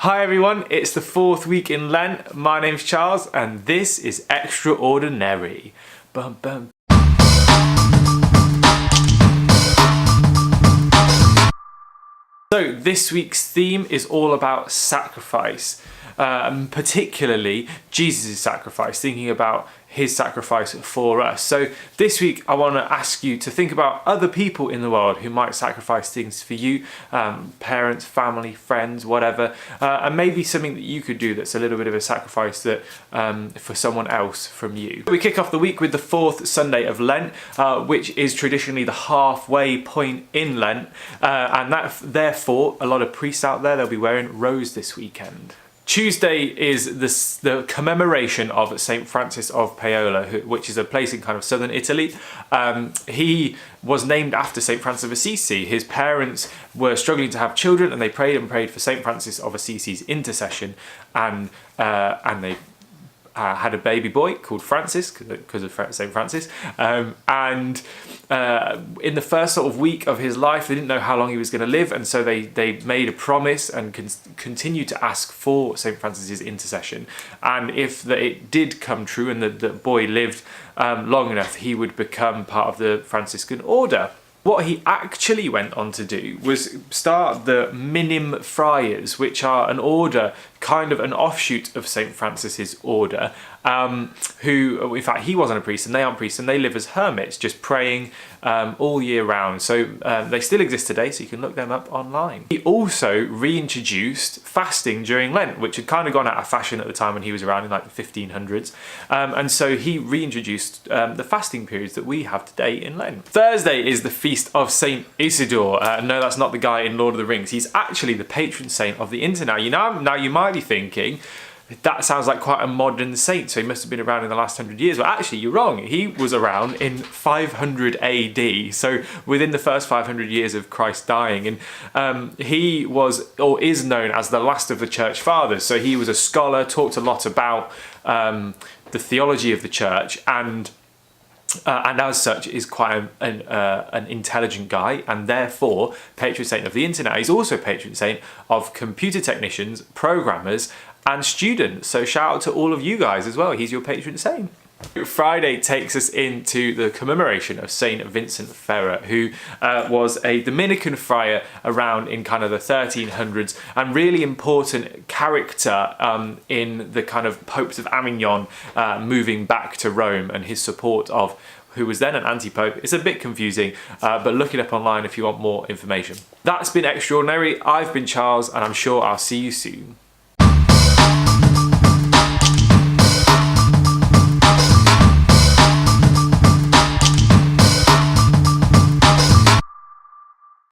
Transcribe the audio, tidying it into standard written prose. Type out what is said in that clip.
Hi everyone, it's the fourth week in Lent. My name's Charles and this is Extraordinary. Bum, bum. So this week's theme is all about sacrifice, particularly Jesus' sacrifice, thinking about his sacrifice for us. So this week I want to ask you to think about other people in the world who might sacrifice things for you, parents, family, friends, whatever, and maybe something that you could do that's a little bit of a sacrifice that for someone else from you. We kick off the week with the fourth Sunday of Lent, which is traditionally the halfway point in Lent, and that therefore a lot of priests out there, they'll be wearing rose this weekend. Tuesday is the commemoration of St. Francis of Paola, which is a place in kind of southern Italy. He was named after St. Francis of Assisi. His parents were struggling to have children and they prayed for St. Francis of Assisi's intercession, and they had a baby boy called Francis because of St. Francis, and in the first sort of week of his life they didn't know how long he was going to live, and so they made a promise and continued to ask for St. Francis's intercession, and if it did come true and the boy lived long enough, he would become part of the Franciscan order. What he actually went on to do was start the Minimfriars, which are an order, kind of an offshoot of St. Francis's order, who, in fact, he wasn't a priest and they aren't priests, and they live as hermits, just praying all year round. So they still exist today, so you can look them up online. He also reintroduced fasting during Lent, which had kind of gone out of fashion at the time when he was around in like the 1500s. And so he reintroduced the fasting periods that we have today in Lent. Thursday is the feast of Saint Isidore. No, that's not the guy in Lord of the Rings. He's actually the patron saint of the internet. Now you might be thinking, that sounds like quite a modern saint, so he must have been around in the last 100 years. But actually, you're wrong. He was around in 500 AD, so within the first 500 years of Christ dying. And he was, or is known as the last of the church fathers. So he was a scholar, talked a lot about the theology of the church, and as such is quite an intelligent guy, and therefore patron saint of the internet. He's also patron saint of computer technicians, programmers and students, so shout out to all of you guys as well. He's your patron saint. Friday takes us into the commemoration of Saint Vincent Ferrer, who was a Dominican friar around in kind of the 1300s, and really important character in the kind of popes of Avignon moving back to Rome, and his support of who was then an anti-pope. It's a bit confusing, but look it up online if you want more information. That's been Extraordinary. I've been Charles, and I'm sure I'll see you soon.